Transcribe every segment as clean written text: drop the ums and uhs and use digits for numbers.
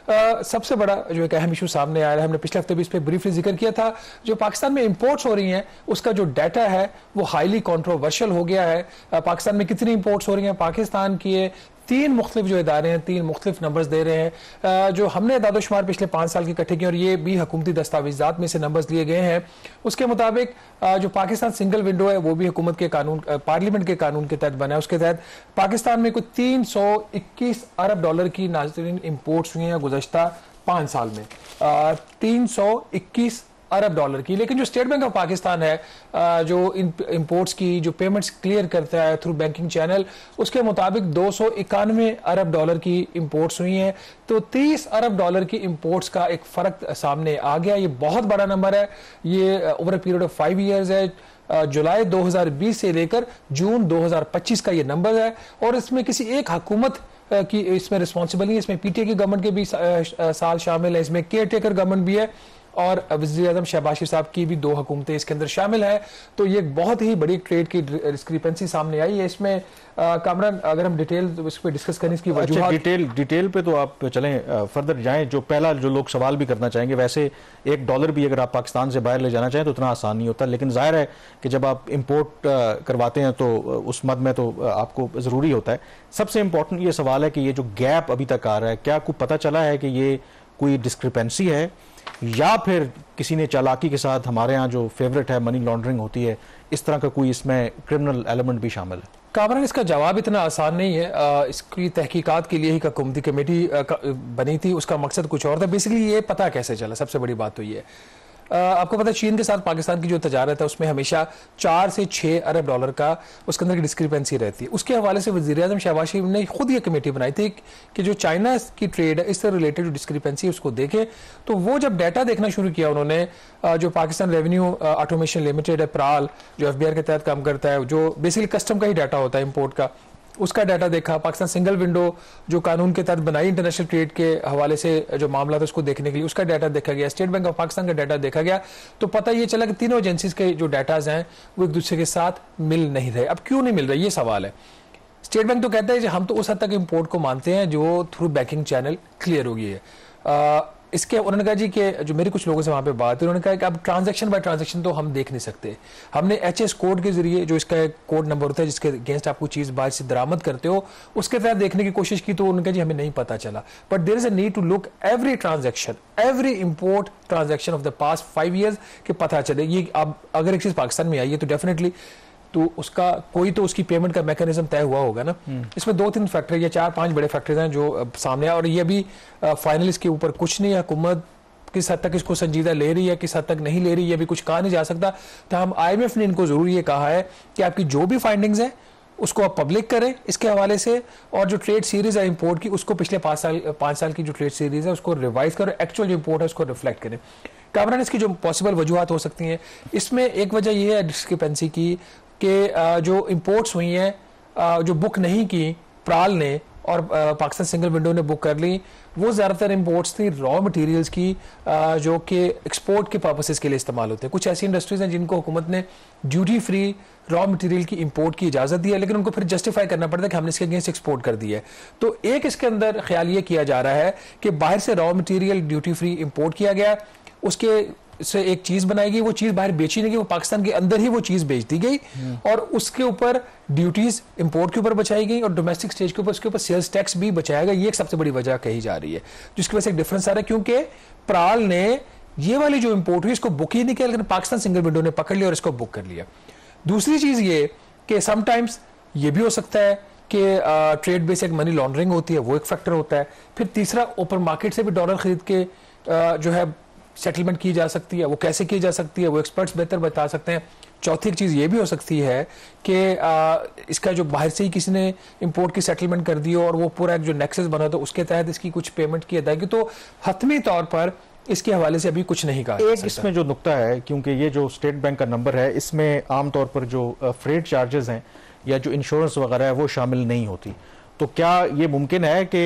सबसे बड़ा जो एक अहम इशू सामने आया है, हमने पिछले हफ्ते भी इस पर ब्रीफली जिक्र किया था, जो पाकिस्तान में इंपोर्ट्स हो रही हैं उसका जो डाटा है वो हाईली कंट्रोवर्शियल हो गया है। पाकिस्तान में कितनी इंपोर्ट्स हो रही हैं, पाकिस्तान की तीन मुख्तलिफ जो इदारे हैं तीन मुख्तलिफ नंबर्स दे रहे हैं। जो हमने दादोशुमार पिछले 5 साल की इकट्ठे किए और ये भी हुकूमती दस्तावेजात में से नंबर्स लिए गए हैं, उसके मुताबिक जो पाकिस्तान सिंगल विंडो है वो भी हुकूमत के कानून पार्लियामेंट के कानून के तहत बना है। उसके तहत पाकिस्तान में कुछ 321 अरब डॉलर की नाज़रीन इंपोर्ट्स हुई हैं गुज़श्ता 5 साल में, 321 अरब डॉलर की। लेकिन जो स्टेट बैंक ऑफ पाकिस्तान है जो इंपोर्ट्स की जो पेमेंट्स क्लियर करता है थ्रू बैंकिंग चैनल, उसके मुताबिक 291 अरब डॉलर की इंपोर्ट्स हुई हैं। तो 30 अरब डॉलर की इंपोर्ट्स का एक फर्क सामने आ गया। ये बहुत बड़ा नंबर है, ये over a period of 5 years है। जुलाई 2020 से लेकर जून 2025 का ये नंबर है और इसमें किसी एक हुकूमत की इसमें रिस्पॉन्सिबल नहीं है। इसमें पीटीए की गवर्नमेंट के भी साल शामिल है, इसमें केयर टेकर गवर्नमेंट भी है और वज़ीर आज़म शहबाज शरीफ साहब की भी 2 हुकूमतें इसके अंदर शामिल है। तो ये बहुत ही बड़ी ट्रेड की डिस्क्रिपेंसी सामने आई है। इसमें कामरान अगर हम डिटेल इस पर डिस्कस करें इसकी वजूहात। डिटेल पे तो आप चलें फर्दर जाएं। जो पहला जो लोग सवाल भी करना चाहेंगे, वैसे $1 भी अगर आप पाकिस्तान से बाहर ले जाना चाहें तो उतना आसान नहीं होता, लेकिन जाहिर है कि जब आप इंपोर्ट करवाते हैं तो उस मद में तो आपको ज़रूरी होता है। सबसे इंपॉर्टेंट ये सवाल है कि ये जो गैप अभी तक आ रहा है, क्या आपको पता चला है कि ये कोई डिस्क्रिपेंसी है या फिर किसी ने चालाकी के साथ, हमारे यहाँ जो फेवरेट है मनी लॉन्ड्रिंग होती है, इस तरह का कोई इसमें क्रिमिनल एलिमेंट भी शामिल है? कामरान, इसका जवाब इतना आसान नहीं है। इसकी तहकीकात के लिए ही हुकूमती कमेटी बनी थी, उसका मकसद कुछ और था। बेसिकली ये पता कैसे चला, सबसे बड़ी बात तो ये है आपको पता है चीन के साथ पाकिस्तान की जो तजारत है उसमें हमेशा 4 से 6 अरब डॉलर का उसके अंदर की डिस्क्रिपेंसी रहती है। उसके हवाले से वज़ीर आज़म शहबाज शरीफ ने खुद ये कमेटी बनाई थी कि जो चाइना की ट्रेड है इससे रिलेटेड जो डिस्क्रिपेंसी उसको देखें। तो वो जब डाटा देखना शुरू किया उन्होंने, जो पाकिस्तान रेवेन्यू ऑटोमेशन लिमिटेड है प्राल, जो FBR के तहत काम करता है, जो बेसिकली कस्टम का ही डाटा होता है इंपोर्ट का, उसका डाटा देखा। पाकिस्तान सिंगल विंडो जो कानून के तहत बनाई इंटरनेशनल ट्रेड के हवाले से जो मामला था उसको देखने के लिए, उसका डाटा देखा गया। स्टेट बैंक ऑफ पाकिस्तान का डाटा देखा गया तो पता ये चला कि तीनों एजेंसीज के जो डाटाज हैं वो एक दूसरे के साथ मिल नहीं रहे। अब क्यों नहीं मिल रहे, ये सवाल है। स्टेट बैंक तो कहता है कि हम तो उस हद तक इंपोर्ट को मानते हैं जो थ्रू बैंकिंग चैनल क्लियर हो गई है। इसके उन्होंने कहा जी कि जो मेरी कुछ लोगों से वहाँ पे बात है, उन्होंने कहा कि अब ट्रांजैक्शन बाय ट्रांजैक्शन तो हम देख नहीं सकते। हमने HS कोड के जरिए, जो इसका एक कोड नंबर होता है जिसके अगेंस्ट आपको चीज़ बाहर से दरामद करते हो, उसके तहत देखने की कोशिश की तो उन्होंने कहा जी हमें नहीं पता चला। But there is a need to look every transaction, every import transaction of the past 5 years के पता चले। ये अब अगर एक चीज़ पाकिस्तान में आई है तो डेफिनेटली तो उसका कोई तो उसकी पेमेंट का मैकेनिज्म तय हुआ होगा ना। इसमें 2-3 फैक्टर या 4-5 बड़े फैक्टर्स हैं जो सामने आए और ये भी फाइनल इसके ऊपर कुछ नहीं है। हुकूमत किस हद तक इसको संजीदा ले रही है, किस हद तक नहीं ले रही है, ये भी कुछ कहा नहीं जा सकता। तो हम IMF ने इनको जरूर ये कहा है कि आपकी जो भी फाइंडिंग्स हैं उसको आप पब्लिक करें इसके हवाले से, और जो ट्रेड सीरीज है इंपोर्ट की उसको पिछले 5 साल की जो ट्रेड सीरीज है उसको रिवाइज करें, एक्चुअल जो इंपोर्ट है उसको रिफ्लेक्ट करें। कामरान, इसकी जो पॉसिबल वजूहत हो सकती हैं, इसमें एक वजह यह है डिस्क्रिपेंसी की कि जो इंपोर्ट्स हुई हैं जो बुक नहीं की प्राल ने और पाकिस्तान सिंगल विंडो ने बुक कर ली, वो ज़्यादातर इंपोर्ट्स थी रॉ मटेरियल्स की जो कि एक्सपोर्ट के पर्पसेस के लिए इस्तेमाल होते हैं। कुछ ऐसी इंडस्ट्रीज हैं जिनको हुकूमत ने ड्यूटी फ्री रॉ मटेरियल की इंपोर्ट की इजाज़त दी है, लेकिन उनको फिर जस्टिफाई करना पड़ता है कि हमने इसके अगेंस्ट एक्सपोर्ट कर दिया है। तो एक इसके अंदर ख्याल ये किया जा रहा है कि बाहर से raw material duty free import किया गया, उसके से एक चीज बनाई गई, वो चीज बाहर बेची नहीं गई, वो पाकिस्तान के अंदर ही वो चीज बेच दी गई और उसके ऊपर ड्यूटीज इंपोर्ट के ऊपर बचाई गई और डोमेस्टिक स्टेज के ऊपर उसके ऊपर सेल्स टैक्स भी बचाया गया। ये एक सबसे बड़ी वजह कही जा रही है जिसकी वजह से एक डिफरेंस आ रहा है, क्योंकि प्राल ने ये वाली जो इंपोर्ट हुई इसको बुक ही नहीं किया, लेकिन पाकिस्तान सिंगल विंडो ने पकड़ लिया और इसको बुक कर लिया। दूसरी चीज ये कि समटाइम्स ये भी हो सकता है कि ट्रेड बेस एक मनी लॉन्ड्रिंग होती है, वो एक फैक्टर होता है। फिर तीसरा, ओपन मार्केट से भी डॉलर खरीद के जो है सेटलमेंट की जा सकती है, वो कैसे की जा सकती है वो एक्सपर्ट्स बेहतर बता सकते हैं। चौथी एक चीज़ ये भी हो सकती है कि इसका जो बाहर से ही किसी ने इंपोर्ट की सेटलमेंट कर दी हो और वो पूरा जो नेक्सस बना तो उसके तहत इसकी कुछ पेमेंट की अदायगी, तो हतमी तौर पर इसके हवाले से अभी कुछ नहीं कहा। एक इसमें जो नुकता है, क्योंकि ये जो स्टेट बैंक का नंबर है इसमें आमतौर पर जो फ्रेट चार्जेस हैं या जो इंश्योरेंस वगैरह है वो शामिल नहीं होती, तो क्या ये मुमकिन है कि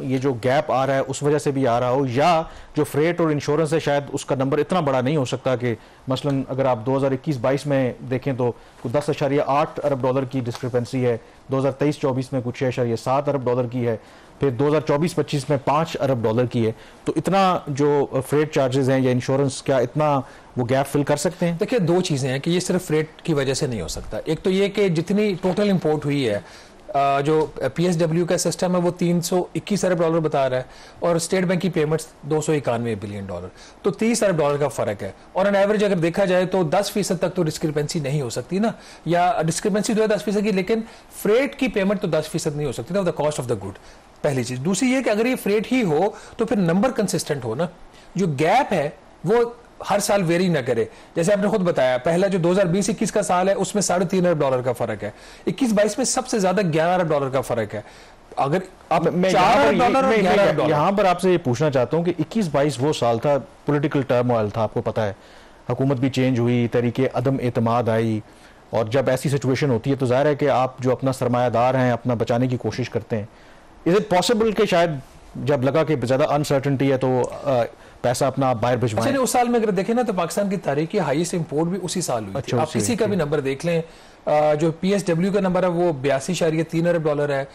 ये जो गैप आ रहा है उस वजह से भी आ रहा हो, या जो फ्रेट और इंश्योरेंस है शायद उसका नंबर इतना बड़ा नहीं हो सकता कि मसलन अगर आप 2021-22 में देखें तो 10.8 अरब डॉलर की डिस्क्रिपेंसी है, 2023-24 में कुछ 6.7 अरब डॉलर की है, फिर 2024-25 में 5 अरब डॉलर की है। तो इतना जो फ्रेट चार्जेस हैं या इंश्योरेंस, क्या इतना वो गैप फिल कर सकते हैं? देखिए, दो चीज़ें हैं कि ये सिर्फ फ्रेट की वजह से नहीं हो सकता। एक तो ये कि जितनी टोटल इंपोर्ट हुई है, जो PSW का सिस्टम है वो 321 अरब डॉलर बता रहा है और स्टेट बैंक की पेमेंट्स 291 बिलियन डॉलर, तो 30 अरब डॉलर का फर्क है। और ऑन एवरेज अगर देखा जाए तो 10% तक तो डिस्क्रिपेंसी नहीं हो सकती ना, या डिस्क्रिपेंसी तो है 10% की, लेकिन फ्रेट की पेमेंट तो 10% नहीं हो सकती ना, the cost of the good, पहली चीज। दूसरी ये कि अगर ये फ्रेट ही हो तो फिर नंबर कंसिस्टेंट हो ना, जो गैप है वो हर साल वेरी ना करे। जैसे आपने खुद बताया, पहला जो 2020-21 का साल है उसमें 3.5 अरब डॉलर का फर्क है, 21-22 में सबसे ज्यादा 11 अरब डॉलर का फर्क है। अगर आप यहाँ पर आपसे ये पूछना चाहता हूँ कि 21-22 वो साल था, पॉलिटिकल टर्मोइल था, आपको पता है, हुकूमत भी चेंज हुई, तरीके अदम एतमाद आई, और जब ऐसी सिचुएशन होती है तो जाहिर है कि आप जो अपना सरमायादार हैं अपना बचाने की कोशिश करते हैं। इज इट पॉसिबल कि शायद जब लगा कि ज्यादा अनसर्टेनिटी है तो पैसा अपना आप बाहर भिजवाएं? अच्छा, उस साल में अगर देखें ना तो पाकिस्तान की तारीख की हाईएस्ट इंपोर्ट भी उसी साल हुई थी। आप किसी का भी नंबर देख लें, जो PSW का नंबर है वो 82.3 अरब डॉलर है,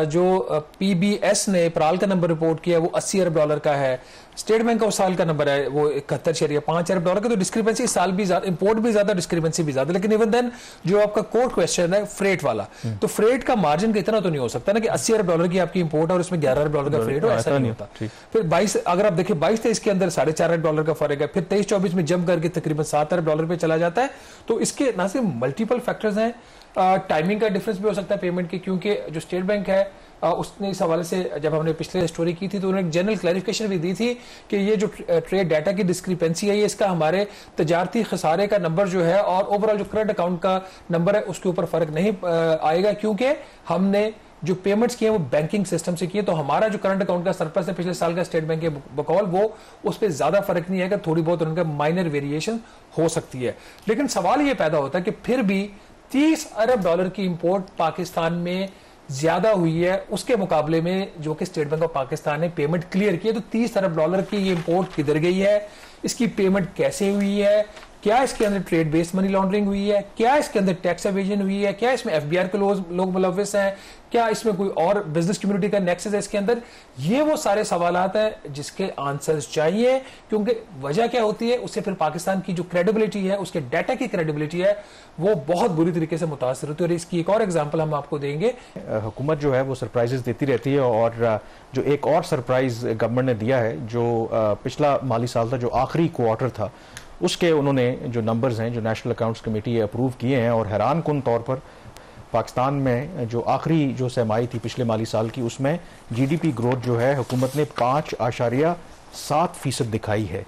जो PBS ने प्राल का नंबर रिपोर्ट किया वो 80 अरब डॉलर का है, स्टेट बैंक का उस साल का नंबर है वो 71.5 अरब डॉलर का। तो डिस्क्रिपेंसी इस साल भी ज्यादा, इंपोर्ट भी ज्यादा, डिस्क्रिपेंसी भी ज्यादा। लेकिन इवन देन जो आपका कोर क्वेश्चन है फ्रेट वाला, तो फ्रेट का मार्जिन इतना तो नहीं हो सकता ना कि 80 अरब डॉलर की आपकी इंपोर्ट और उसमें 11 अरब डॉलर का फ्रेट हो, ऐसा नहीं होता। फिर 22 अगर आप देखिए 22-23 के अंदर 4.5 अरब डॉलर का फर्क है, फिर 23-24 में जंप करके तकरीबन 7 अरब डॉलर पे चला जाता है। तो इसके ना सिर्फ मल्टीपल फैक्टर्स हैं, टाइमिंग का डिफरेंस भी हो सकता है पेमेंट की, क्योंकि जो स्टेट बैंक है उसने इस हवाले से जब हमने पिछले स्टोरी की थी तो उन्होंने एक जनरल क्लैरिफिकेशन भी दी थी कि ये जो ट्रेड डाटा की डिस्क्रिपेंसी है ये इसका हमारे तजारती खसारे का नंबर जो है और ओवरऑल जो करंट अकाउंट का नंबर है उसके ऊपर फर्क नहीं आएगा, क्योंकि हमने जो पेमेंट्स किए वो बैंकिंग सिस्टम से किए। तो हमारा जो करंट अकाउंट का सरप्लस है पिछले साल का स्टेट बैंक के बकौल, वो उस पर ज्यादा फर्क नहीं आएगा, थोड़ी बहुत उनका माइनर वेरिएशन हो सकती है। लेकिन सवाल ये पैदा होता है कि फिर भी 30 अरब डॉलर की इंपोर्ट पाकिस्तान में ज्यादा हुई है उसके मुकाबले में जो कि स्टेट बैंक ऑफ पाकिस्तान ने पेमेंट क्लियर की है। तो 30 अरब डॉलर की ये इंपोर्ट किधर गई है, इसकी पेमेंट कैसे हुई है, क्या इसके अंदर ट्रेड बेस्ड मनी लॉन्ड्रिंग हुई है, क्या इसके अंदर टैक्स एवेजन हुई है, क्या इसमें FBR के लोग मुलविस हैं, क्या इसमें कोई और बिजनेस कम्युनिटी का नेक्सस है इसके अंदर। ये वो सारे सवालात हैं जिसके आंसर्स चाहिए, क्योंकि वजह क्या होती है उससे फिर पाकिस्तान की जो क्रेडिबिलिटी है, उसके डाटा की क्रेडिबिलिटी है, वो बहुत बुरी तरीके से मुतासर होती है। और इसकी एक और एग्जांपल हम आपको देंगे। हुकूमत जो है वो सरप्राइजेस देती रहती है, और जो एक और सरप्राइज गवर्नमेंट ने दिया है, जो पिछला माली साल था, जो आखिरी क्वार्टर था, उसके उन्होंने जो नंबर्स हैं जो नेशनल अकाउंट्स कमेटी अप्रूव किए हैं, और हैरान कुन तौर पर पाकिस्तान में जो आखिरी जो सहमाई थी पिछले माली साल की, उसमें GDP ग्रोथ जो है हुकूमत ने 5.7% दिखाई है,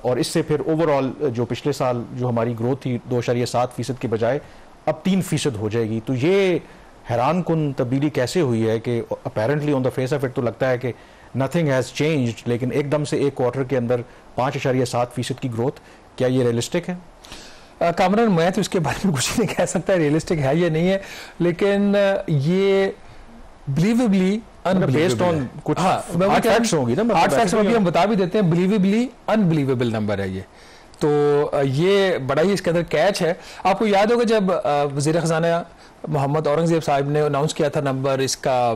और इससे फिर ओवरऑल जो पिछले साल जो हमारी ग्रोथ थी 2.7% के बजाय अब 3% हो जाएगी। तो ये हैरान कुन तब्दीली कैसे हुई है कि apparently on the face of it तो लगता है कि नथिंग हैज चेंज्ड, लेकिन एकदम से एक क्वार्टर के अंदर 5.7% की ग्रोथ, क्या ये रियलिस्टिक है? कामरान, मैं तो इसके बारे में कुछ नहीं कह सकता रियलिस्टिक है या नहीं है, लेकिन ये बिलीवेबली बेस्ड ऑन कुछ हार्ड फैक्ट्स होंगी ना, हार्ड फैक्ट्स अभी हम बता भी देते हैं, बिलीवेबली अनबिलीवेबल नंबर है ये। तो ये बड़ा ही इसके अंदर कैच है। आपको याद होगा जब वज़ीर ख़ज़ाना मोहम्मद औरंगज़ेब साहब ने अनाउंस किया था नंबर इसका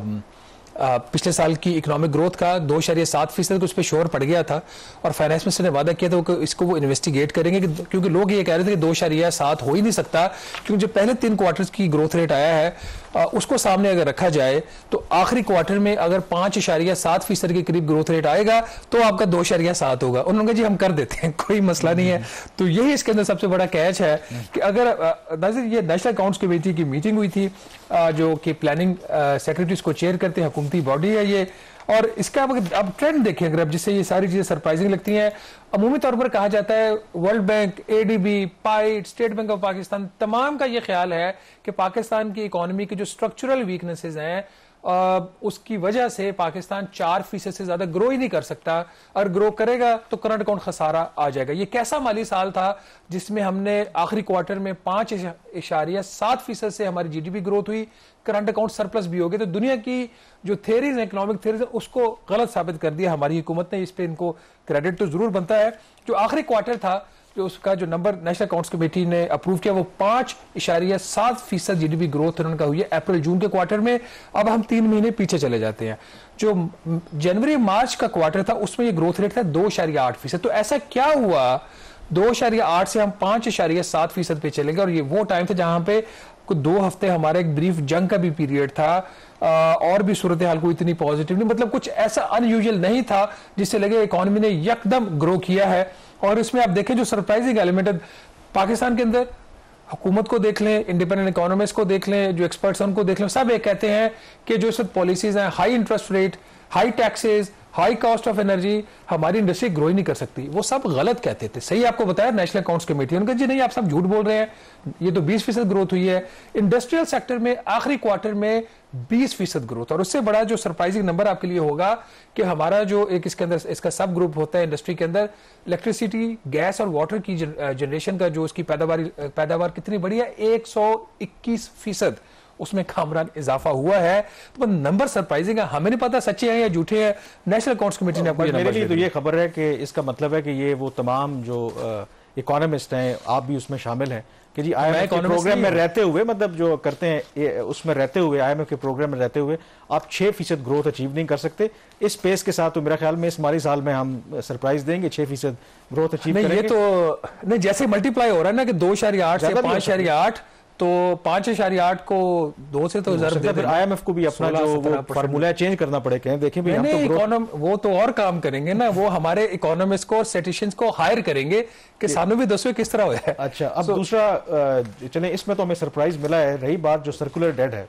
पिछले साल की इकोनॉमिक ग्रोथ का 2.7%, उस पर शोर पड़ गया था और फाइनेंस मिनिस्टर ने वादा किया था कि इसको वो इन्वेस्टिगेट करेंगे, क्योंकि लोग ये कह रहे थे कि 2.7 हो ही नहीं सकता, क्योंकि जो पहले 3 क्वार्टर्स की ग्रोथ रेट आया है उसको सामने अगर रखा जाए तो आखिरी क्वार्टर में अगर 5.7% के करीब ग्रोथ रेट आएगा तो आपका 2.7 होगा। उन्होंने कहा जी हम कर देते हैं, कोई मसला नहीं है। तो यही इसके अंदर सबसे बड़ा कैच है कि अगर ये नेशनल अकाउंट्स कमेटी की मीटिंग हुई थी, जो कि प्लानिंग सेक्रेटरीज को चेयर करते हैं, हुकूमती बॉडी है ये, और इसका अब ट्रेंड देखें अगर अब, जिससे ये सारी चीजें सरप्राइजिंग लगती हैं। अमूमी तौर पर कहा जाता है world bank, ADB, point, state bank of Pakistan, तमाम का ये ख्याल है कि पाकिस्तान की इकोनॉमी की जो स्ट्रक्चरल वीकनेसेस हैं उसकी वजह से पाकिस्तान 4% से ज्यादा ग्रो ही नहीं कर सकता, और ग्रो करेगा तो करंट अकाउंट खसारा आ जाएगा। ये कैसा माली साल था जिसमें हमने आखिरी क्वार्टर में 5.7% से हमारी जीडीपी ग्रोथ हुई, करंट अकाउंट सरप्लस भी हो गए। तो दुनिया की जो थेरीज है, इकोनॉमिक थेरीज, उसको गलत साबित कर दिया हमारी हुकूमत ने। इस पे इनको क्रेडिट तो जरूर बनता है। जो आखिरी क्वार्टर था, जो उसका जो नंबर नेशनल अकाउंट्स कमेटी ने अप्रूव किया, वो 5.7% जीडीपी ग्रोथ उनका हुई है अप्रैल जून के क्वार्टर में। अब हम 3 महीने पीछे चले जाते हैं, जो जनवरी मार्च का क्वार्टर था उसमें ये ग्रोथ रेट था 2.8%। तो ऐसा क्या हुआ 2.8 से हम 5.7% पे चले गए? और ये वो टाइम था जहां पे 2 हफ्ते हमारा एक ब्रीफ जंग का भी पीरियड था, और भी सूरत हाल को इतनी पॉजिटिव नहीं, मतलब कुछ ऐसा अनयूजुअल नहीं था जिससे लगे इकोनॉमी ने यकदम ग्रो किया है। और इसमें आप देखें जो सरप्राइजिंग एलिमेंट है पाकिस्तान के अंदर, हुकूमत को देख लें, इंडिपेंडेंट इकोनॉमिस्ट को देख लें, जो एक्सपर्ट्स हैं उनको देख लें, सब ये कहते हैं कि जो सब पॉलिसीज हैं, high interest rate, high taxes, high cost of energy, हमारी इंडस्ट्री ग्रो ही नहीं कर सकती। वो सब गलत कहते थे। सही आपको बताया नेशनल अकाउंट्स कमेटी, उनका जी नहीं, आप सब झूठ बोल रहे हैं, ये तो 20% ग्रोथ हुई है। इंडस्ट्रियल सेक्टर में आखिरी क्वार्टर में 20% ग्रोथ। और उससे बड़ा जो सरप्राइजिंग नंबर आपके लिए होगा कि हमारा जो एक इसके अंदर इसका सब ग्रुप होता है इंडस्ट्री के अंदर, इलेक्ट्रिसिटी, गैस और वाटर की जनरेशन का जो उसकी पैदावार कितनी बड़ी है, 121% उसमें कामरान इजाफा हुआ है। तो नंबर सरप्राइजिंग है, हमें नहीं पता सच्चे हैं या झूठे हैं, नेशनल अकाउंट्स कमेटी ने मेरे लिए तो ये खबर है कि इसका मतलब है कि ये वो तमाम जो इकोनॉमिस्ट हैं, आप भी उसमें शामिल हैं, कि जी आईएमएफ के प्रोग्राम में रहते हुए, मतलब जो करते हैं उसमें रहते हुए, आईएमएफ के प्रोग्राम में रहते हुए आप 6% ग्रोथ अचीव नहीं कर सकते। इस पेस के साथ तो मेरा ख्याल में इस माली साल में हम सरप्राइज देंगे, 6% ग्रोथ अचीव करेंगे। ये तो नहीं, जैसे मल्टीप्लाई हो रहा है ना कि 2.8 से 5.8, तो 5.8 को 2 से तो फिर आईएमएफ को भी अपना जो वो फार्मूला चेंज करना पड़े, कहें देखिए भाई हम तो वो तो और काम करेंगे ना, वो हमारे इकोनॉमिस्ट को और स्टैटिस्टिशियंस को हायर करेंगे कि सामने भी दसवें किस तरह हुआ है। अच्छा, अब दूसरा चले, इसमें तो हमें सरप्राइज मिला है। रही बात जो सर्कुलर डेट है,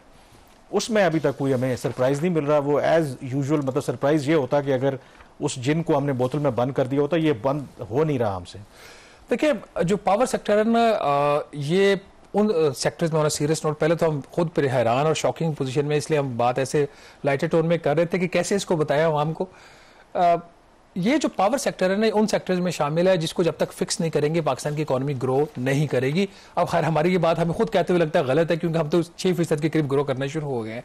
उसमें अभी तक कोई हमें सरप्राइज नहीं मिल रहा। वो एज यूजुअल, मतलब सरप्राइज ये होता कि अगर उस जिन को हमने बोतल में बंद कर दिया होता, ये बंद हो नहीं रहा हमसे। देखिए जो पावर सेक्टर है ना, ये उन सेक्टर्स में, सीरियस नोट, पहले तो हम खुद पर हैरान और शॉकिंग पोजीशन में, इसलिए हम बात ऐसे लाइटर टोन में कर रहे थे कि कैसे इसको बताया आवाम को। ये जो पावर सेक्टर है ना, उन सेक्टर्स में शामिल है जिसको जब तक फिक्स नहीं करेंगे पाकिस्तान की इकोनॉमी ग्रो नहीं करेगी। अब खैर हमारी ये बात हमें खुद कहते हुए लगता है गलत है, क्योंकि हम तो 6% के करीब ग्रो करना शुरू हो गए हैं।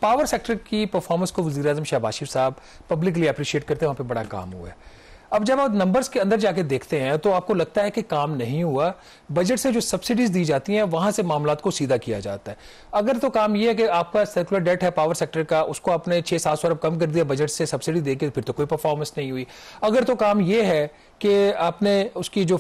पावर सेक्टर की परफॉर्मेंस को वज़ीर आज़म शहबाज शरीफ साहब पब्लिकली अप्रिशिएट करते हैं, वहाँ पे बड़ा काम हुआ है। अब जब आप नंबर्स के अंदर जाके देखते हैं तो आपको लगता है कि काम नहीं हुआ। बजट से जो सब्सिडीज दी जाती हैं वहां से मामलात को सीधा किया जाता है। अगर तो काम यह है कि आपका सर्कुलर डेट है पावर सेक्टर का, उसको आपने 600-700 अरब कम कर दिया बजट से सब्सिडी देके, फिर तो कोई परफॉर्मेंस नहीं हुई। अगर तो काम यह है कि आपने उसकी जो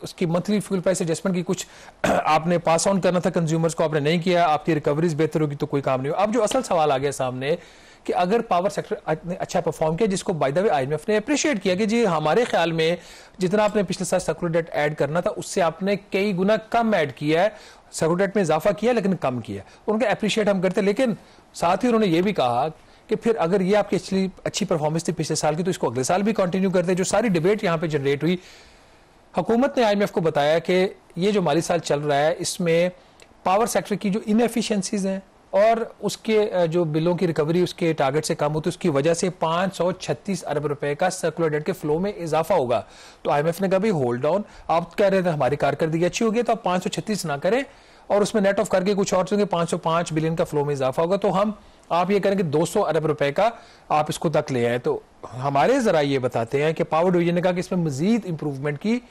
उसकी मंथली फ्यूल प्राइस एडजस्टमेंट की कुछ आपने पास ऑन करना था कंज्यूमर्स को, आपने नहीं किया, आपकी रिकवरीज बेहतर होगी, तो कोई काम नहीं हुआ। अब जो असल सवाल आ गया सामने कि अगर पावर सेक्टर ने अच्छा परफॉर्म किया, जिसको बाय द वे आईएमएफ ने अप्रिशिएट किया कि जी हमारे ख्याल में जितना आपने पिछले साल सर्कुलर डेट ऐड करना था उससे आपने कई गुना कम ऐड किया है, सर्कुलर डेट में इजाफा किया लेकिन कम किया, उनका अप्रिशिएट हम करते। लेकिन साथ ही उन्होंने ये भी कहा कि फिर अगर ये आपकी अच्छी परफॉर्मेंस थी पिछले साल की, तो इसको अगले साल भी कंटिन्यू करते। जो सारी डिबेट यहाँ पे जनरेट हुई, हुकूमत ने आईएमएफ को बताया कि ये जो माली साल चल रहा है इसमें पावर सेक्टर की जो इनएफिशिएंसीज हैं और उसके जो बिलों की रिकवरी उसके टारगेट से कम होती है, उसकी वजह से 536 अरब रुपए का सर्कुलर डेट के फ्लो में इजाफा होगा। तो आईएमएफ ने कहा भाई होल्ड डाउन, आप कह रहे थे हमारी कारकर्दगी अच्छी होगी तो आप 536 ना करें और उसमें नेट ऑफ करके कुछ और 505 बिलियन का फ्लो में इजाफा होगा, तो हम आप ये करें कि 200 अरब रुपए का आप इसको तक ले आए। तो हमारे जरा ये बताते हैं कि पावर डिवीजन ने कहा कि इसमें मजीद इंप्रूवमेंट की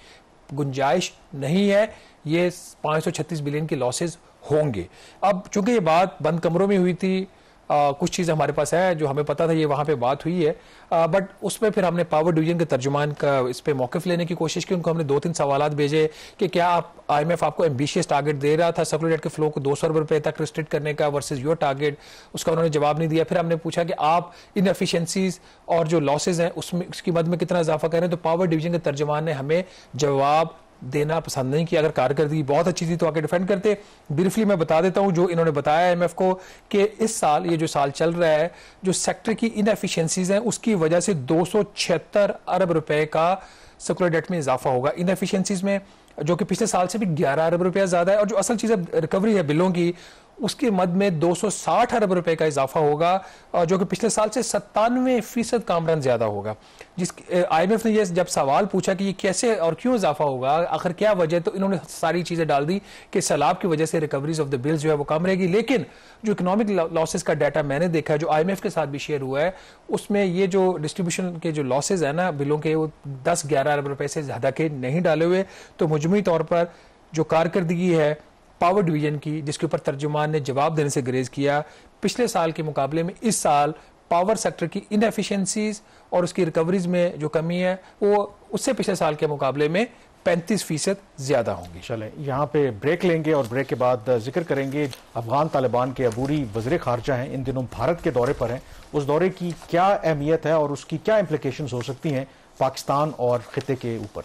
गुंजाइश नहीं है, ये 536 बिलियन की लॉसेज होंगे। अब चूंकि ये बात बंद कमरों में हुई थी, कुछ चीज़ हमारे पास है जो हमें पता था, ये वहां पे बात हुई है, बट उसमें फिर हमने पावर डिवीजन के तर्जुमान का इस पे मौक़िफ़ लेने की कोशिश की। उनको हमने 2-3 सवालात भेजे कि क्या आप आईएमएफ आपको एम्बिशियस टारगेट दे रहा था सर्कुलर डेट के फ्लो को 200 अरब रुपए तक रिस्ट्रिक्ट करने का वर्सेस योर टारगेट, उसका उन्होंने जवाब नहीं दिया। फिर हमने पूछा कि आप इनएफिशिएंसीज और जो लॉसेज हैं उसमें उसकी मद में कितना इजाफा करें, तो पावर डिवीजन के तर्जुमान ने हमें जवाब देना पसंद नहीं किया। अगर कारकर्दगी बहुत अच्छी थी तो आके डिफेंड करते। ब्रीफली मैं बता देता हूं जो इन्होंने बताया आईएमएफ को कि इस साल ये जो साल चल रहा है जो सेक्टर की इनएफिशिएंसीज हैं उसकी वजह से 276 अरब रुपए का सर्कुलर डेट में इजाफा होगा इनएफिशिएंसीज में, जो कि पिछले साल से भी 11 अरब रुपया ज्यादा है। और जो असल चीज रिकवरी है बिलों की उसके मद में 260 अरब रुपए का इजाफा होगा, जो कि पिछले साल से 97% कामरान ज्यादा होगा। जिस IMF ने ये जब सवाल पूछा कि ये कैसे और क्यों इजाफा होगा, आखिर क्या वजह, तो इन्होंने सारी चीजें डाल दी कि सैलाब की वजह से रिकवरीज ऑफ द बिल्स जो है वो कम रहेगी। लेकिन जो इकोनॉमिक लॉसेस का डाटा मैंने देखा है, जो IMF के साथ भी शेयर हुआ है, उसमें ये जो डिस्ट्रीब्यूशन के जो लॉसेज है ना बिलों के, वो 10-11 अरब रुपए से ज्यादा के नहीं डाले हुए। तो मजमूई तौर पर जो कारकर्दगी है पावर डिवीजन की, जिसके ऊपर तर्जुमान ने जवाब देने से गुरेज किया, पिछले साल के मुकाबले में इस साल पावर सेक्टर की इनएफिशिएंसीज और उसकी रिकवरीज में जो कमी है वो उससे पिछले साल के मुकाबले में 35% ज्यादा होंगी। चलें यहाँ पे ब्रेक लेंगे और ब्रेक के बाद जिक्र करेंगे अफगान तालिबान के अबूरी वज़ीर ख़ारजा हैं, इन दिनों भारत के दौरे पर हैं, उस दौरे की क्या अहमियत है और उसकी क्या इम्प्लिकेशंस हो सकती हैं पाकिस्तान और खिते के ऊपर।